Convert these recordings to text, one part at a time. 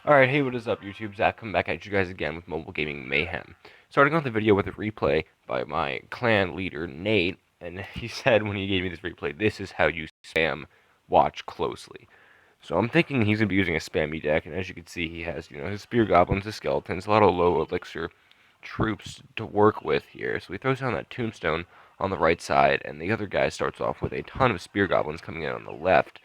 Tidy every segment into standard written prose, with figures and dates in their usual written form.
Alright, hey, what is up, YouTube? Zach, coming back at you guys again with Mobile Gaming Mayhem. Starting off the video with a replay by my clan leader, Nate, and he said when he gave me this replay, this is how you spam watch closely. So I'm thinking he's going to be using a spammy deck, and as you can see, he has, his spear goblins, his skeletons, a lot of low elixir troops to work with here. So he throws down that tombstone on the right side, and the other guy starts off with a ton of spear goblins coming in on the left.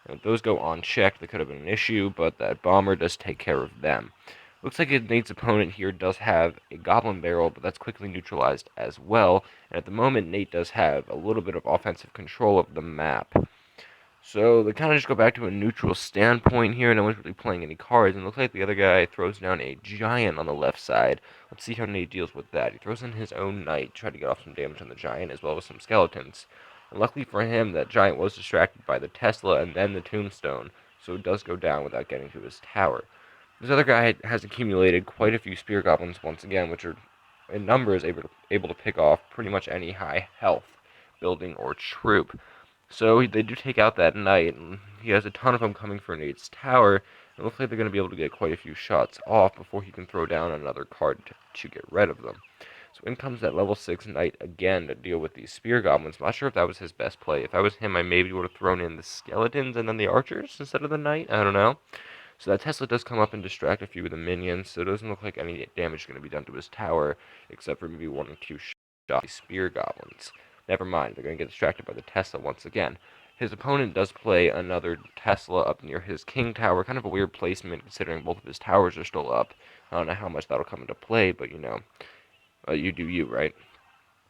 Now, if those go unchecked, that could have been an issue, but that bomber does take care of them. Looks like Nate's opponent here does have a goblin barrel, but that's quickly neutralized as well. And at the moment, Nate does have a little bit of offensive control of the map. So they kind of just go back to a neutral standpoint here. No one's really playing any cards, and it looks like the other guy throws down a giant on the left side. Let's see how Nate deals with that. He throws in his own knight, try to get off some damage on the giant, as well as some skeletons. And luckily for him, that giant was distracted by the Tesla and then the tombstone, so it does go down without getting to his tower. This other guy has accumulated quite a few spear goblins once again, which are in numbers able to pick off pretty much any high health building or troop. So they do take out that knight, and he has a ton of them coming for Nate's tower. It looks like they're going to be able to get quite a few shots off before he can throw down another card to get rid of them. So in comes that level 6 knight again to deal with these spear goblins. I'm not sure if that was his best play. If I was him, I maybe would have thrown in the skeletons and then the archers instead of the knight. I don't know. So that Tesla does come up and distract a few of the minions, so it doesn't look like any damage is going to be done to his tower, except for maybe one or two shots spear goblins. Never mind, they're going to get distracted by the Tesla once again. His opponent does play another Tesla up near his king tower, kind of a weird placement considering both of his towers are still up. I don't know how much that'll come into play, but you do you, right?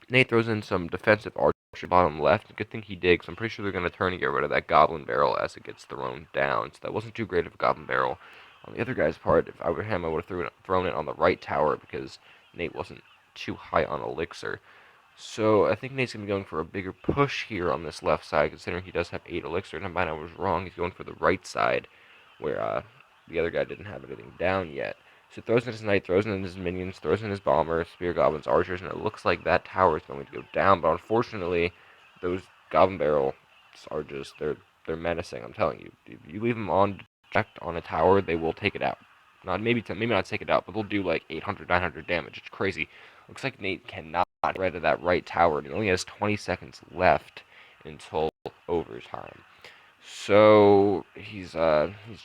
Nate throws in some defensive archer bottom left. Good thing he did, because I'm pretty sure they're going to turn and get rid of that goblin barrel as it gets thrown down. So that wasn't too great of a goblin barrel. On the other guy's part, if I were him, I would have thrown it on the right tower because Nate wasn't too high on elixir. So I think Nate's going to be going for a bigger push here on this left side, considering he does have 8 elixir. Never mind, I was wrong. He's going for the right side, where the other guy didn't have anything down yet. So throws in his knight, throws in his minions, throws in his bomber, spear goblins, archers, and it looks like that tower is going to go down. But unfortunately, those goblin barrels are just they're menacing. I'm telling you, if you leave them on checked on a tower, they will take it out. Not maybe not take it out, but they'll do like 800, 900 damage. It's crazy. Looks like Nate cannot get rid of that right tower, and he only has 20 seconds left until overtime. So he's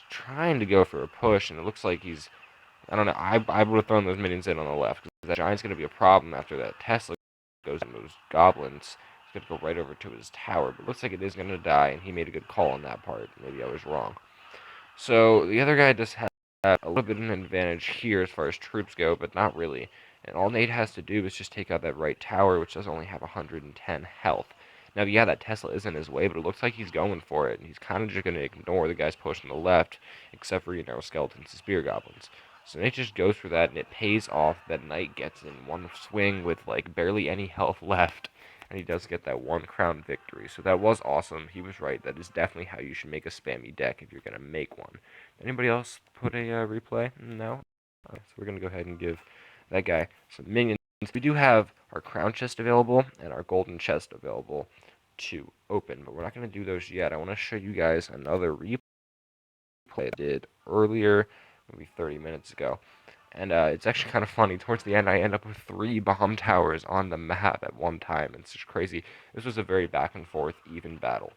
trying to go for a push, and it looks like he's I don't know. I would have thrown those minions in on the left because that giant's going to be a problem after that Tesla goes in those goblins. He's going to go right over to his tower, but it looks like it is going to die, and he made a good call on that part. Maybe I was wrong. So the other guy does have a little bit of an advantage here as far as troops go, but not really. And all Nate has to do is just take out that right tower, which does only have 110 health. Now, yeah, that Tesla is in his way, but it looks like he's going for it, and he's kind of just going to ignore the guys pushing the left, except for, skeletons and spear goblins. So Nate just goes for that, and it pays off. That knight gets in one swing with, like, barely any health left, and he does get that one crown victory. So that was awesome. He was right. That is definitely how you should make a spammy deck if you're going to make one. Anybody else put a replay? No? So we're going to go ahead and give that guy some minions. We do have our crown chest available and our golden chest available to open, but we're not going to do those yet. I want to show you guys another replay I did earlier, maybe 30 minutes ago. And it's actually kind of funny. Towards the end, I end up with 3 bomb towers on the map at one time. It's just crazy. This was a very back and forth, even battle.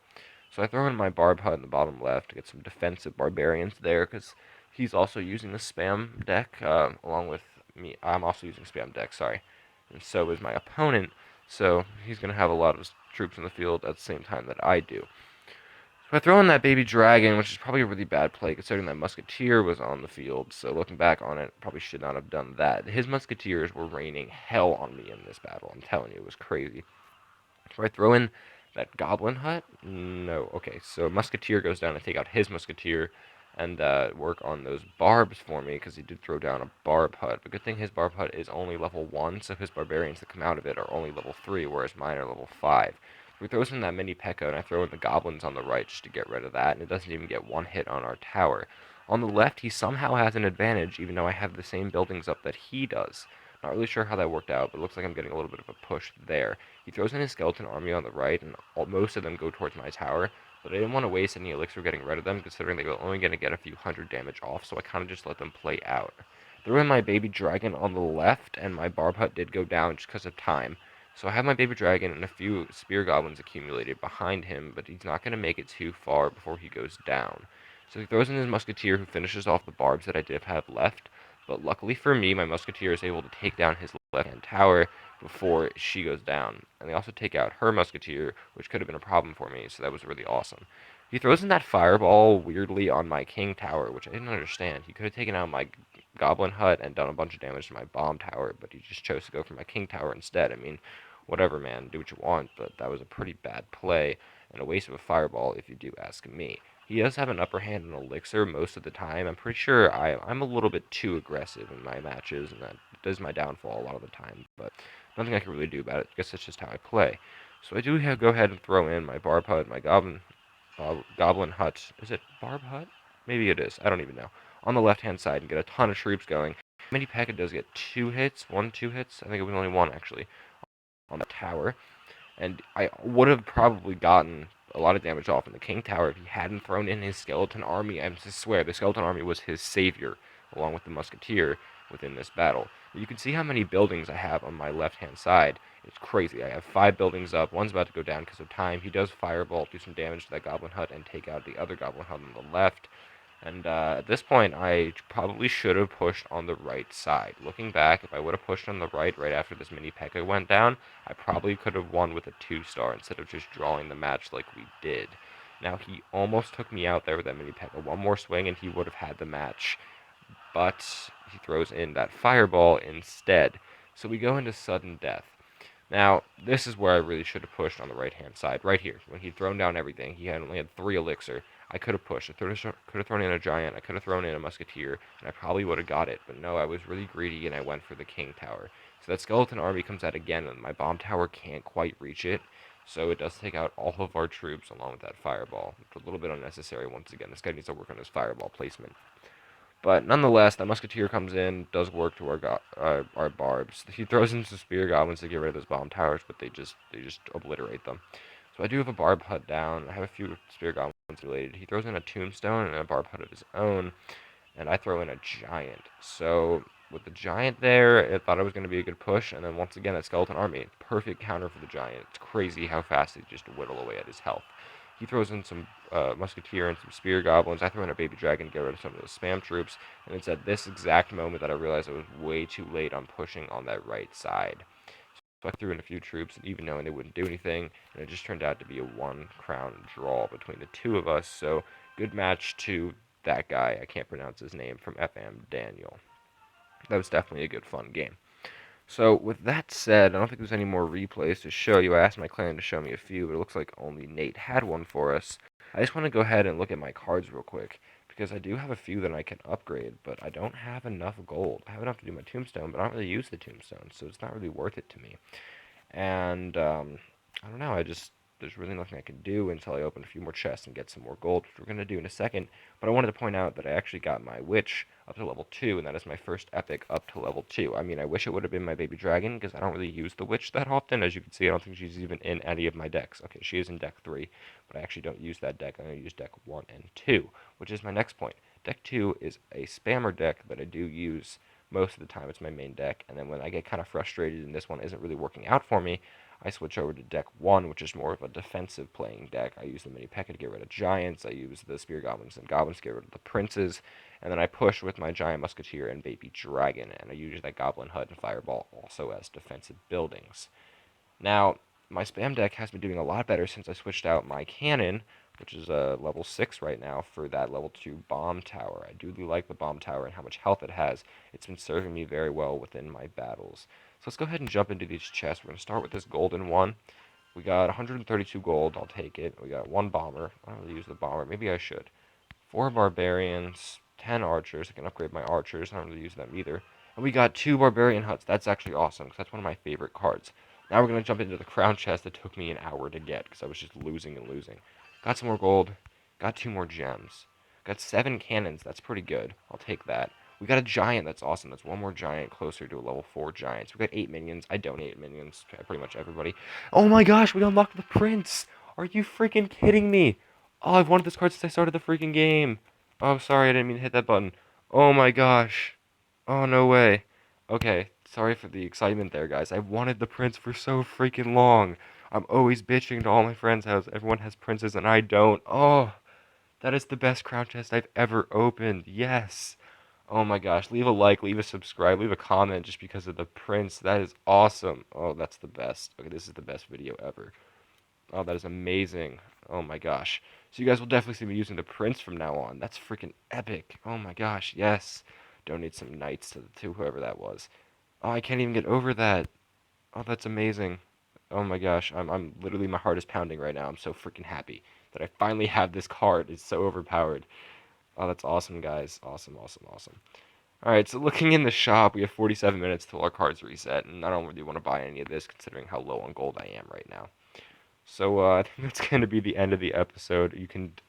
So I throw in my barb hut in the bottom left to get some defensive barbarians there, because he's also using the spam deck, along with me. I'm also using spam deck, sorry. And so is my opponent, so he's going to have a lot of troops in the field at the same time that I do. So I throw in that baby dragon, which is probably a really bad play considering that musketeer was on the field. So looking back on it, probably should not have done that. His musketeers were raining hell on me in this battle. I'm telling you, it was crazy. So I throw in that goblin hut. No, okay. So musketeer goes down to take out his musketeer and work on those barbs for me because he did throw down a barb hut. But good thing his barb hut is only level 1, so his barbarians that come out of it are only level 3, whereas mine are level 5. We throws in that mini P.E.K.K.A. and I throw in the goblins on the right just to get rid of that, and it doesn't even get one hit on our tower. On the left, he somehow has an advantage, even though I have the same buildings up that he does. Not really sure how that worked out, but it looks like I'm getting a little bit of a push there. He throws in his skeleton army on the right, and most of them go towards my tower, but I didn't want to waste any elixir getting rid of them, considering they were only going to get a few hundred damage off, so I kind of just let them play out. Threw in my baby dragon on the left, and my barb hut did go down just because of time. So I have my baby dragon and a few spear goblins accumulated behind him, but he's not going to make it too far before he goes down. So he throws in his musketeer, who finishes off the barbs that I did have left. But luckily for me, my musketeer is able to take down his left-hand tower before she goes down. And they also take out her musketeer, which could have been a problem for me, so that was really awesome. He throws in that fireball weirdly on my king tower, which I didn't understand. He could have taken out my goblin hut and done a bunch of damage to my bomb tower, but he just chose to go for my king tower instead. I mean, whatever, man, do what you want, but that was a pretty bad play and a waste of a fireball if you do ask me. He does have an upper hand in elixir most of the time. I'm pretty sure I'm a little bit too aggressive in my matches, and that is my downfall a lot of the time, but nothing I can really do about it. I guess that's just how I play. So I do go ahead and throw in my barb hut, my goblin hut. Is it barb hut? Maybe it is. I don't even know. On the left-hand side and get a ton of troops going. Mini P.E.K.K.A does get 2 hits, 2 hits. I think it was only 1 actually on the tower, and I would have probably gotten a lot of damage off in the King Tower if he hadn't thrown in his skeleton army. I swear, the skeleton army was his savior, along with the musketeer within this battle. You can see how many buildings I have on my left-hand side. It's crazy. I have 5 buildings up. One's about to go down because of time. He does fireball, do some damage to that goblin hut, and take out the other goblin hut on the left. And at this point, I probably should have pushed on the right side. Looking back, if I would have pushed on the right after this mini P.E.K.K.A went down, I probably could have won with a 2-star instead of just drawing the match like we did. Now, he almost took me out there with that mini P.E.K.K.A. One more swing and he would have had the match, but he throws in that fireball instead. So we go into sudden death. Now, this is where I really should have pushed on the right-hand side, right here. When he'd thrown down everything, he had only had 3 elixir. I could have pushed. I could have thrown in a giant. I could have thrown in a musketeer, and I probably would have got it. But no, I was really greedy, and I went for the king tower. So that skeleton army comes out again, and my bomb tower can't quite reach it. So it does take out all of our troops along with that fireball. It's a little bit unnecessary once again. This guy needs to work on his fireball placement. But nonetheless, that musketeer comes in, does work to our barbs. He throws in some spear goblins to get rid of those bomb towers, but they just obliterate them. So I do have a barb hut down. I have a few spear goblins related. He throws in a tombstone and a barb hut of his own, and I throw in a giant. So with the giant there, I thought it was going to be a good push, and then once again, that skeleton army, perfect counter for the giant. It's crazy how fast they just whittle away at his health. He throws in some musketeer and some spear goblins. I throw in a baby dragon to get rid of some of those spam troops, and it's at this exact moment that I realized I was way too late on pushing on that right side. So I threw in a few troops, even knowing they wouldn't do anything, and it just turned out to be a 1-crown draw between the two of us. So good match to that guy. I can't pronounce his name, from FM Daniel. That was definitely a good fun game. So with that said, I don't think there's any more replays to show you. I asked my clan to show me a few, but it looks like only Nate had one for us. I just want to go ahead and look at my cards real quick, because I do have a few that I can upgrade, but I don't have enough gold. I have enough to do my tombstone, but I don't really use the tombstone, so it's not really worth it to me. And I don't know. There's really nothing I can do until I open a few more chests and get some more gold, which we're gonna do in a second. But I wanted to point out that I actually got my witch up to level 2, and that is my first epic up to level 2. I mean, I wish it would have been my baby dragon, because I don't really use the witch that often. As you can see, I don't think she's even in any of my decks. Okay, she is in deck 3, but I actually don't use that deck. I only use deck 1 and 2, which is my next point. Deck 2 is a spammer deck that I do use most of the time. It's my main deck, and then when I get kind of frustrated and this one isn't really working out for me, I switch over to deck 1, which is more of a defensive playing deck. I use the mini P.E.K.K.A to get rid of giants, I use the spear goblins and goblins to get rid of the princes, and then I push with my giant musketeer and baby dragon, and I use that goblin hut and fireball also as defensive buildings. Now, my spam deck has been doing a lot better since I switched out my cannon, which is level 6 right now, for that level 2 bomb tower. I do really like the bomb tower and how much health it has. It's been serving me very well within my battles. So let's go ahead and jump into these chests. We're going to start with this golden one. We got 132 gold. I'll take it. We got 1 bomber. I don't really use the bomber. Maybe I should. 4 barbarians, 10 archers. I can upgrade my archers. I don't really use them either. And we got 2 barbarian huts. That's actually awesome, because that's one of my favorite cards. Now we're going to jump into the crown chest that took me an hour to get, because I was just losing and losing. Got some more gold. Got 2 more gems. Got 7 cannons. That's pretty good. I'll take that. We got a giant. That's awesome. That's 1 more giant closer to a level 4 giant. So we got 8 minions. I donate minions to pretty much everybody. Oh my gosh, we unlocked the prince! Are you freaking kidding me? Oh, I've wanted this card since I started the freaking game. Oh, I'm sorry, I didn't mean to hit that button. Oh my gosh. Oh, no way. Okay, sorry for the excitement there, guys. I wanted the prince for so freaking long. I'm always bitching to all my friends how everyone has princes and I don't. Oh, that is the best crown chest I've ever opened. Yes. Oh my gosh. Leave a like, leave a subscribe, leave a comment just because of the prince. That is awesome. Oh, that's the best. Okay, this is the best video ever. Oh, that is amazing. Oh my gosh. So you guys will definitely see me using the prince from now on. That's freaking epic. Oh my gosh, yes. Donate some knights to whoever that was. Oh, I can't even get over that. Oh, that's amazing. Oh my gosh, I'm literally my heart is pounding right now. I'm so freaking happy that I finally have this card. It's so overpowered. Oh, that's awesome, guys. Awesome, awesome, awesome. All right, so looking in the shop, we have 47 minutes till our cards reset, and I don't really want to buy any of this considering how low on gold I am right now. So I think that's going to be the end of the episode.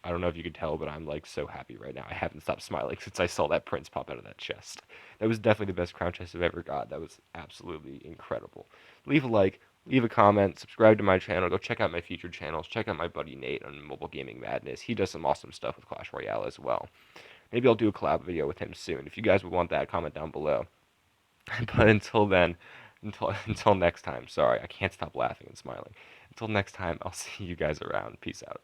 I don't know if you can tell, but I'm like so happy right now. I haven't stopped smiling since I saw that prince pop out of that chest. That was definitely the best crown chest I've ever got. That was absolutely incredible. Leave a like, leave a comment, subscribe to my channel. Go check out my featured channels. Check out my buddy Nate on Mobile Gaming Madness. He does some awesome stuff with Clash Royale as well. Maybe I'll do a collab video with him soon. If you guys would want that, comment down below. But until then, until next time, sorry, I can't stop laughing and smiling. Until next time, I'll see you guys around. Peace out.